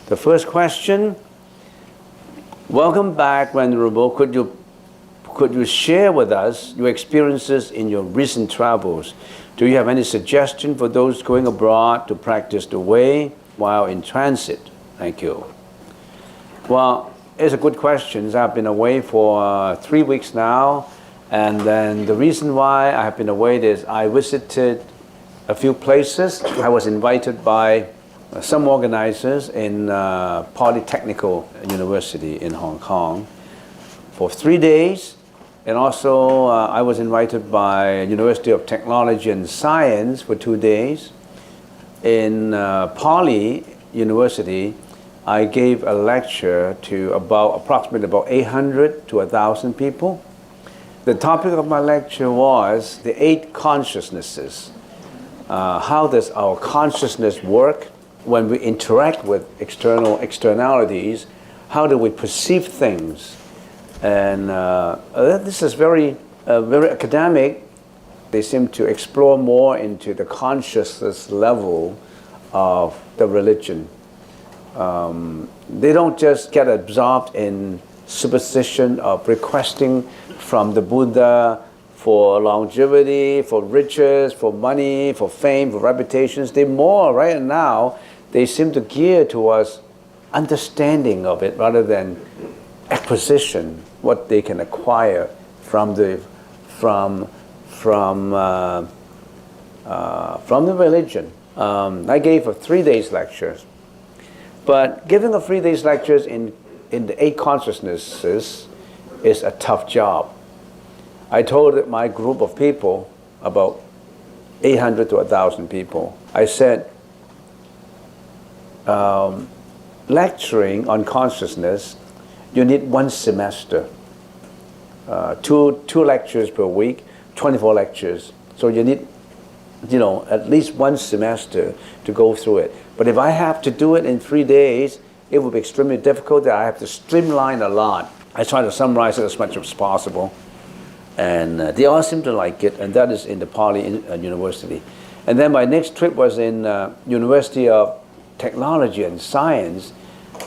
The first question, welcome back, Venerable. Could you share with us your experiences in your recent travels? Do you have any suggestion for those going abroad to practice the way while in transit? Thank you. Well, it's a good question. I've been away for 3 weeks now, and then the reason why I have been away is I visited a few places. I was invited by some organizers in Polytechnical University in Hong Kong for 3 days, and also I was invited by University of Technology and Science for 2 days. In Poly University, I gave a lecture to approximately about 800 to 1,000 people. The topic of my lecture was the 8 consciousnesses. How does our consciousness work? When we interact with externalities, how do we perceive things? And this is very academic. They seem to explore more into the consciousness level of the religion. They don't just get absorbed in superstition of requesting from the Buddha for longevity, for riches, for money, for fame, for reputations. They more, right now, they seem to gear towards understanding of it rather than acquisition, what they can acquire from the religion. I gave a 3 days lectures, but giving a 3 days lectures in the 8 consciousnesses is a tough job. I told my group of people, about 800 to 1,000 people, I said, lecturing on consciousness, you need 1 semester, two lectures per week, 24 lectures. So you need, at least 1 semester to go through it. But if I have to do it in 3 days, it will be extremely difficult. I have to streamline a lot. I try to summarize it as much as possible. And they all seem to like it, and that is in the Poly University. And then my next trip was in University of Technology and Science,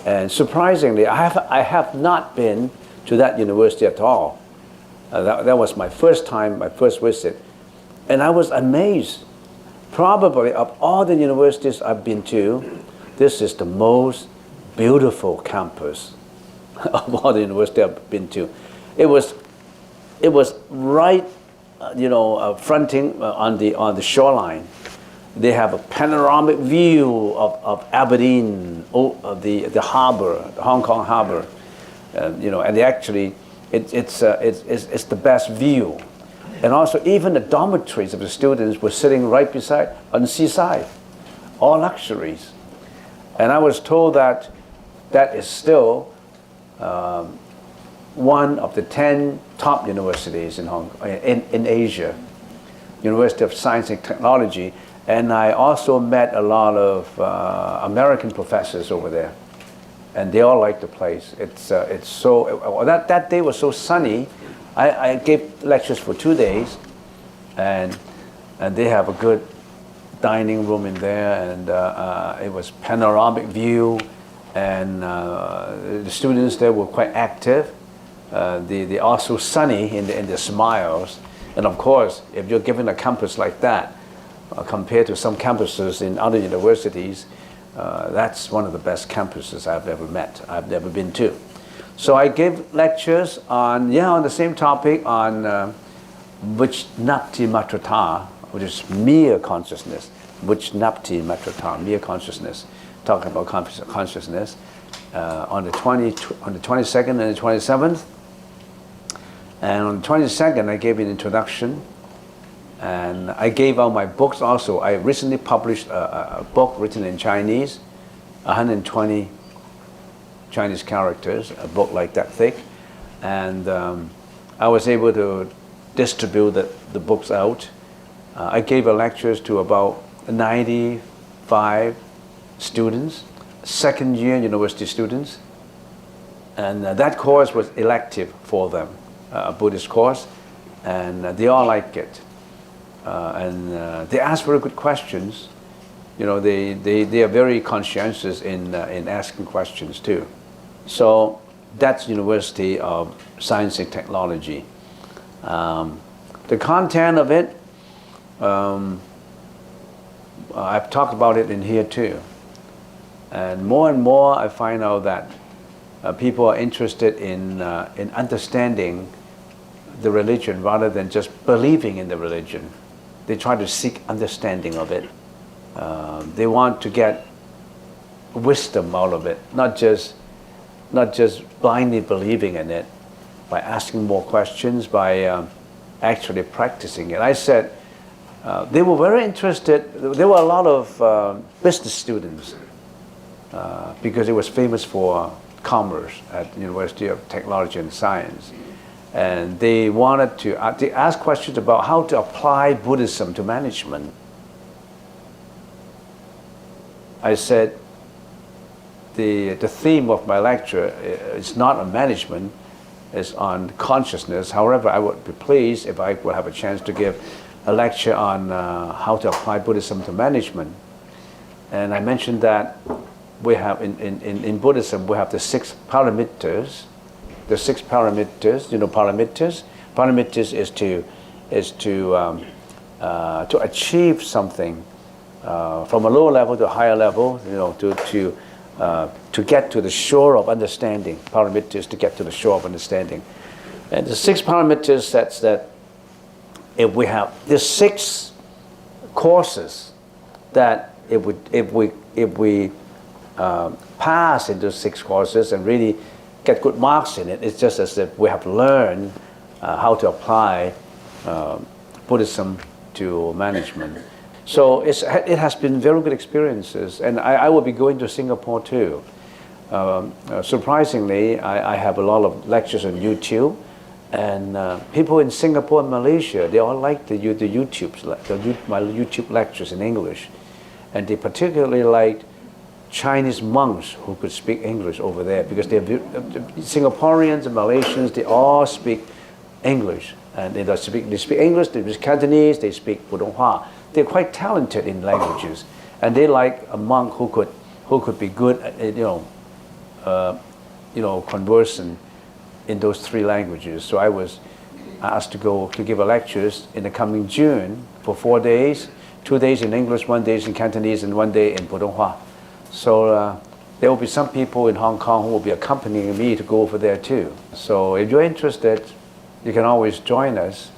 and surprisingly, I have not been to that university at all. That was my first time, my first visit, and I was amazed. Probably of all the universities I've been to, this is the most beautiful campus of all the universities I've been to. It was right, fronting on the shoreline. They have a panoramic view of Aberdeen, of the harbor, the Hong Kong harbor, and they actually, it's the best view. And also, even the dormitories of the students were sitting right beside, on the seaside, all luxuries. And I was told that that is still one of the 10 top universities in Asia, University of Science and Technology. And I also met a lot of American professors over there, and they all like the place. It's so that day was so sunny. I gave lectures for 2 days, and they have a good dining room in there, and it was panoramic view, and the students there were quite active. They are so sunny in their smiles, and of course, if you're given a campus like that, compared to some campuses in other universities, that's one of the best campuses I've ever met, I've never been to. So I gave lectures on the same topic on Vijnapti Matrata, which is mere consciousness. Vijnapti Matrata, mere consciousness, talking about consciousness, on the 22nd and the 27th. And on the 22nd, I gave an introduction. And I gave out my books also. I recently published a book written in Chinese, 120 Chinese characters, a book like that thick. And I was able to distribute the books out. I gave lectures to about 95 students, second-year university students. And that course was elective for them, a Buddhist course, and they all liked it. And they asked very good questions. They are very conscientious in asking questions too. So that's University of Science and Technology. The content of it, I've talked about it in here too. And more I find out that people are interested in understanding the religion rather than just believing in the religion. They try to seek understanding of it. They want to get wisdom out of it, not just blindly believing in it, by asking more questions, by actually practicing it. I said they were very interested. There were a lot of business students because it was famous for commerce at the University of Technology and Science. And they wanted to ask questions about how to apply Buddhism to management. I said the theme of my lecture is not on management, it's on consciousness. However, I would be pleased if I would have a chance to give a lecture on how to apply Buddhism to management. And I mentioned that we have in Buddhism we have the 6 paramitas. The 6 paramitas, paramitas. Paramitas is to achieve something from a lower level to a higher level, to get to the shore of understanding. Paramitas to get to the shore of understanding. And the 6 paramitas says that if we have the 6 courses that if we pass into 6 courses and really get good marks in it, it's just as if we have learned how to apply Buddhism to management. So it has been very good experiences, and I will be going to Singapore too. Surprisingly, I have a lot of lectures on YouTube, and people in Singapore and Malaysia, they all like my YouTube lectures in English, and they particularly liked Chinese monks who could speak English over there, because Singaporeans and Malaysians, they all speak English, and they speak English, they speak Cantonese, they speak Putonghua. They're quite talented in languages, and they like a monk who could be good at conversing in those 3 languages. So I was asked to give a lectures in the coming June for 4 days, 2 days in English, 1 day in Cantonese, and 1 day in Putonghua. So there will be some people in Hong Kong who will be accompanying me to go over there too. So if you're interested, you can always join us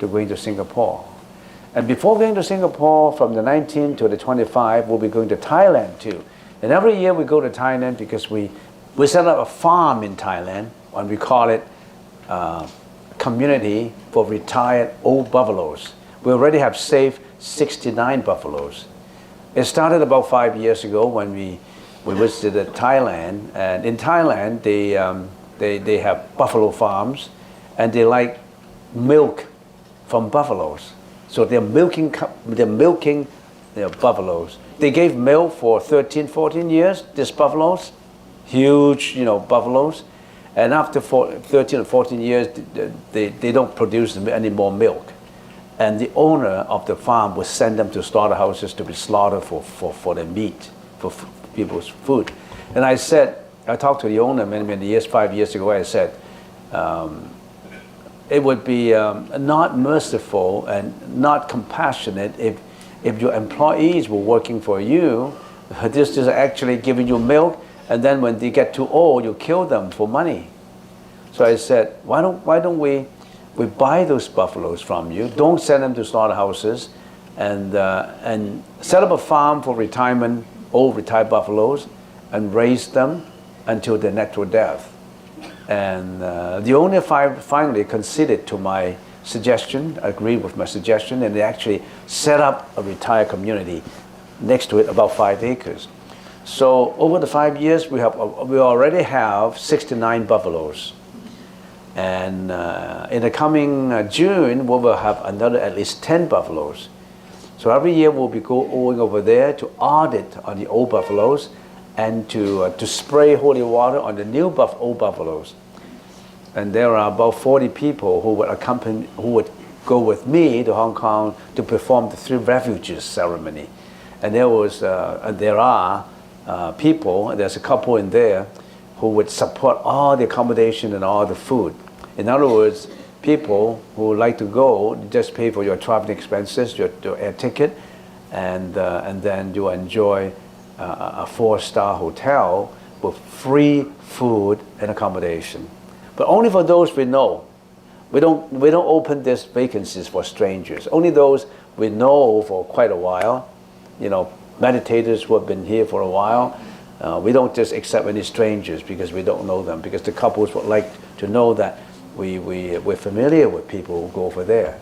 to going to Singapore. And before going to Singapore, from the 19th to the 25th, we'll be going to Thailand too. And every year we go to Thailand because we set up a farm in Thailand, and we call it Community for Retired Old Buffaloes. We already have saved 69 buffaloes. It started about 5 years ago when we visited Thailand, and in Thailand they have buffalo farms, and they like milk from buffaloes. So they're milking their buffaloes. They gave milk for 13, 14 years, these buffaloes, huge, buffaloes. And after 13 or 14 years, they don't produce any more milk. And the owner of the farm would send them to slaughterhouses to be slaughtered for their meat, for people's food. And I talked to the owner many years, 5 years ago, I said, it would be not merciful and not compassionate if your employees were working for you. This is actually giving you milk, and then when they get too old, you kill them for money. So I said, why don't we buy those buffaloes from you? Don't send them to slaughterhouses, and set up a farm for retirement, old retired buffaloes, and raise them until their natural death. And the owner finally conceded to my suggestion, agreed with my suggestion, and they actually set up a retired community next to it, about 5 acres. So over the 5 years, we already have 69 buffaloes. And in the coming June, we will have another at least 10 buffaloes. So every year we'll be going over there to audit on the old buffaloes and to spray holy water on the new old buffaloes. And there are about 40 people who would go with me to Hong Kong to perform the 3 refuges ceremony. And there are people, there's a couple in there who would support all the accommodation and all the food. In other words, people who like to go, just pay for your traveling expenses, your air ticket, and then you enjoy a 4-star hotel with free food and accommodation. But only for those we know. We don't open these vacancies for strangers. Only those we know for quite a while. You know, meditators who have been here for a while. We don't just accept any strangers because we don't know them. Because the couples would like to know that we're familiar with people who go over there.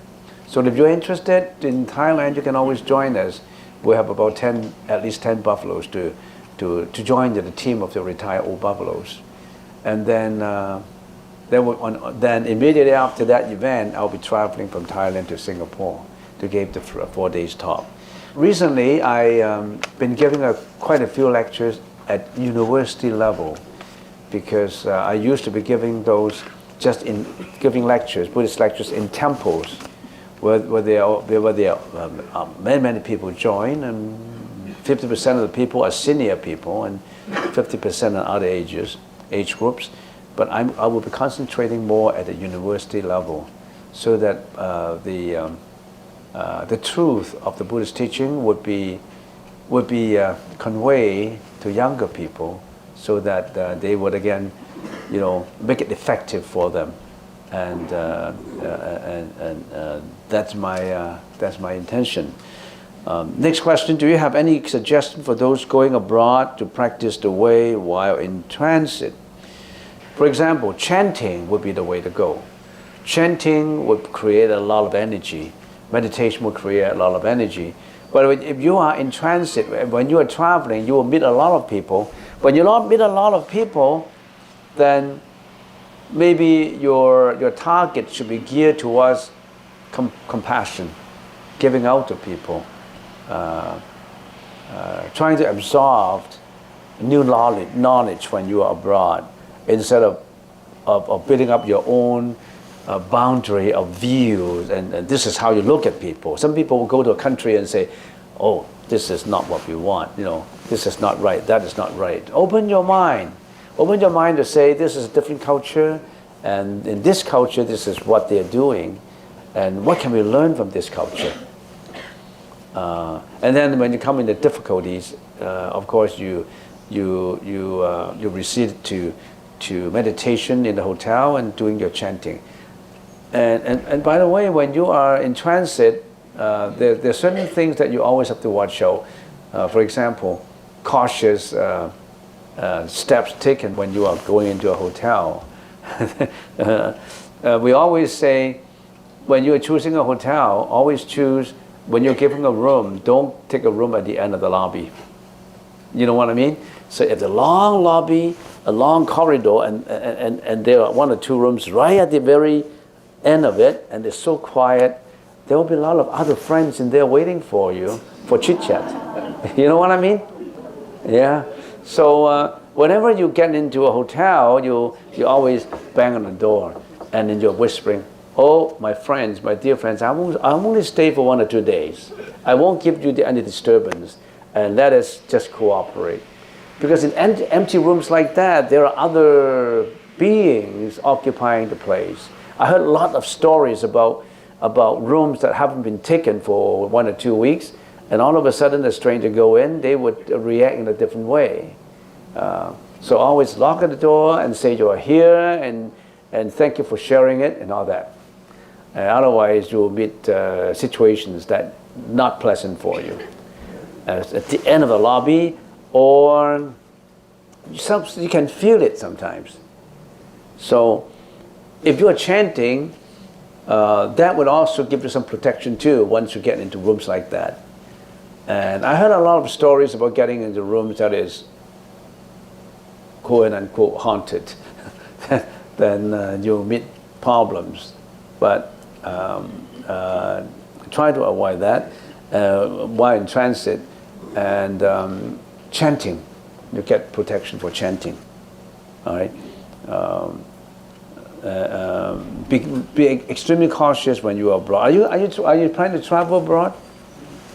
So if you're interested in Thailand, you can always join us. We have about at least 10 buffaloes to join the team of the retired old buffaloes. And then immediately after that event, I'll be traveling from Thailand to Singapore to give the 4 days talk. Recently, I've been giving quite a few lectures at university level because I used to be giving those giving lectures, Buddhist lectures in temples where many people join, and 50% of the people are senior people and 50% are other age groups. But I will be concentrating more at the university level so that the truth of the Buddhist teaching would be conveyed to younger people so that they would again, make it effective for them, and that's my intention. Next question: do you have any suggestion for those going abroad to practice the way while in transit? For example, chanting would be the way to go. Chanting would create a lot of energy. Meditation will create a lot of energy. But if you are in transit, when you are traveling, you will meet a lot of people. When you don't meet a lot of people, then maybe your target should be geared towards compassion, giving out to people, trying to absorb new knowledge when you are abroad, instead of building up your own boundary of views, and this is how you look at people. Some people will go to a country and say, oh, this is not what we want, this is not right, that is not right. Open your mind to say this is a different culture, and in this culture this is what they're doing, and what can we learn from this culture? And then when you come into difficulties, of course you recede to meditation in the hotel and doing your chanting. And by the way, when you are in transit, there are certain things that you always have to watch out. For example, cautious steps taken when you are going into a hotel. We always say, when you are choosing a hotel, always choose, when you're giving a room, don't take a room at the end of the lobby. You know what I mean? So if the long lobby, a long corridor, and there are 1 or 2 rooms right at the very end of it, and it's so quiet, there will be a lot of other friends in there waiting for you for chit-chat. You know what I mean? Yeah. So whenever you get into a hotel, you always bang on the door, and then you're whispering, oh, my friends, my dear friends, I'm only stay for 1 or 2 days. I won't give you any disturbance, and let us just cooperate. Because in empty rooms like that, there are other beings occupying the place. I heard a lot of stories about rooms that haven't been taken for 1 or 2 weeks, and all of a sudden a stranger go in, they would react in a different way. So always lock at the door and say you're here, and thank you for sharing it and all that. Otherwise you'll meet situations that not pleasant for you. At the end of the lobby, or you can feel it sometimes. So if you are chanting, that would also give you some protection too once you get into rooms like that. And I heard a lot of stories about getting into rooms that is quote unquote haunted. Then you'll meet problems. But try to avoid that while in transit. And chanting, you get protection for chanting. All right. Be extremely cautious when you are abroad. Are you planning to travel abroad?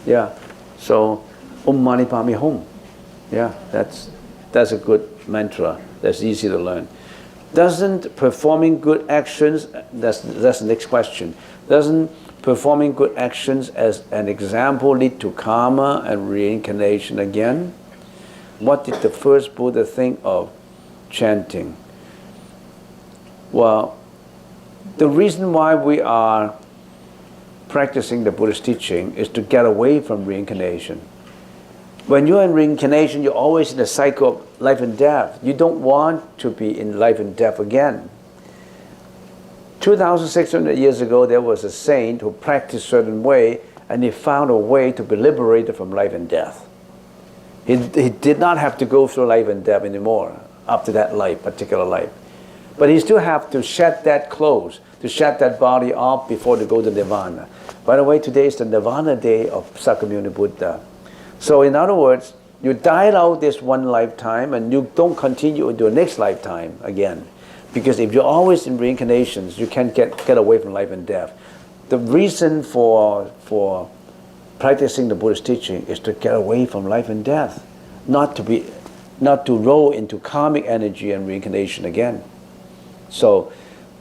Yeah. So Mani Padme Hum. Yeah, that's a good mantra. That's easy to learn. Doesn't performing good actions, that's the next question. Doesn't performing good actions as an example lead to karma and reincarnation again? What did the first Buddha think of chanting? Well, the reason why we are practicing the Buddhist teaching is to get away from reincarnation. When you're in reincarnation, you're always in a cycle of life and death. You don't want to be in life and death again. 2,600 years ago, there was a saint who practiced a certain way, and he found a way to be liberated from life and death. He did not have to go through life and death anymore after that life, particular life. But he still have to shed that clothes, to shed that body off before they go to Nirvana. By the way, today is the Nirvana day of Sakyamuni Buddha. So in other words, you died out this one lifetime and you don't continue into the next lifetime again. Because if you're always in reincarnations, you can't get away from life and death. The reason for practicing the Buddhist teaching is to get away from life and death, not to roll into karmic energy and reincarnation again. So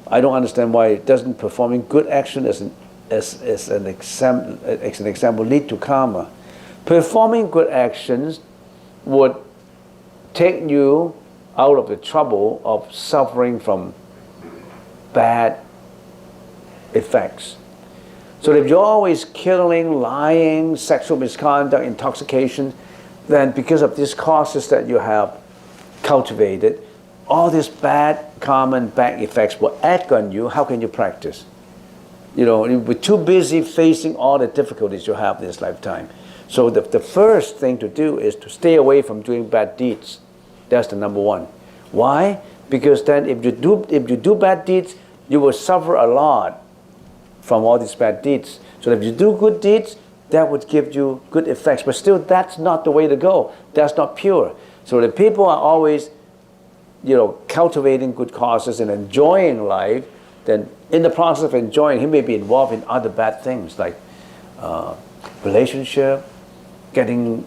I don't understand why it doesn't performing good action as an example lead to karma. Performing good actions would take you out of the trouble of suffering from bad effects. So if you're always killing, lying, sexual misconduct, intoxication, then because of these causes that you have cultivated, all these bad karma and bad effects will act on you. How can you practice? You're too busy facing all the difficulties you have this lifetime. So the first thing to do is to stay away from doing bad deeds. That's the number one. Why? Because then if you do bad deeds, you will suffer a lot from all these bad deeds. So if you do good deeds, that would give you good effects. But still, that's not the way to go. That's not pure. So the people are always, cultivating good causes and enjoying life, then in the process of enjoying, he may be involved in other bad things like relationship, getting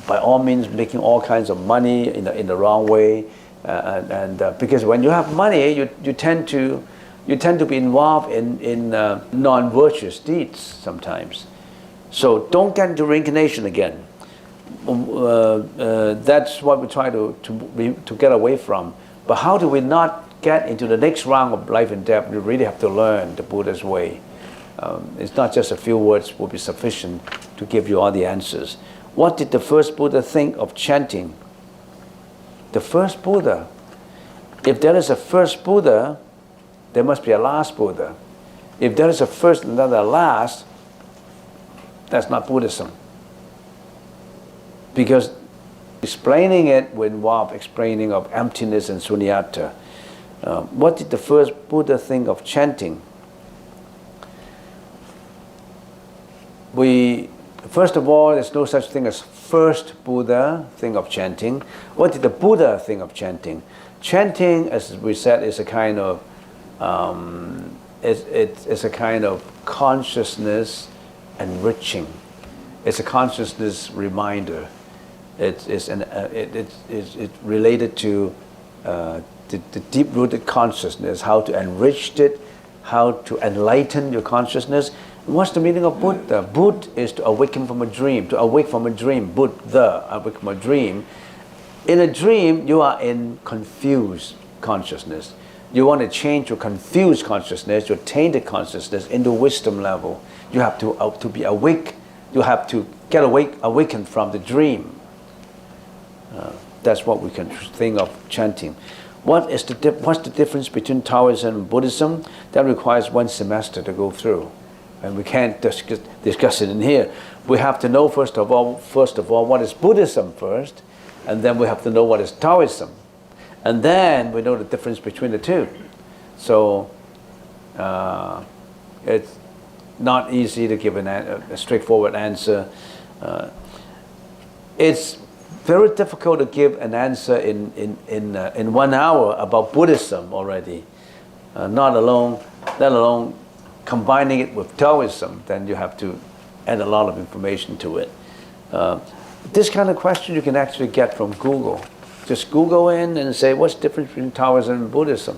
by all means making all kinds of money in the wrong way, and because when you have money, you tend to be involved in non-virtuous deeds sometimes. So don't get into reincarnation again. That's what we try to get away from. But how do we not get into the next round of life and death? We really have to learn the Buddha's way. It's not just a few words will be sufficient to give you all the answers. What did the first Buddha think of chanting? The first Buddha. If there is a first Buddha, there must be a last Buddha. If there is a first and then a last, that's not Buddhism. Because explaining it would involve explaining of emptiness and sunyata. What did the first Buddha think of chanting? First of all, there's no such thing as first Buddha think of chanting. What did the Buddha think of chanting? Chanting, as we said, is a kind of it's a kind of consciousness enriching. It's a consciousness reminder. It's related to the deep-rooted consciousness, how to enrich it, how to enlighten your consciousness. What's the meaning of Buddha? Buddha is to awaken from a dream, to awake from a dream. Buddha, awake from a dream. In a dream, you are in confused consciousness. You want to change your confused consciousness, your tainted consciousness into wisdom level. You have to be awake. You have to get awakened from the dream. That's what we can think of chanting. What's the difference between Taoism and Buddhism? That requires one semester to go through. And we can't discuss it in here. We have to know first of all what is Buddhism first, and then we have to know what is Taoism, and then we know the difference between the two. So It's not easy to give a straightforward answer. It's very difficult to give an answer in 1 hour about Buddhism already. Let alone combining it with Taoism, then you have to add a lot of information to it. This kind of question you can actually get from Google. Just Google in and say, what's the difference between Taoism and Buddhism?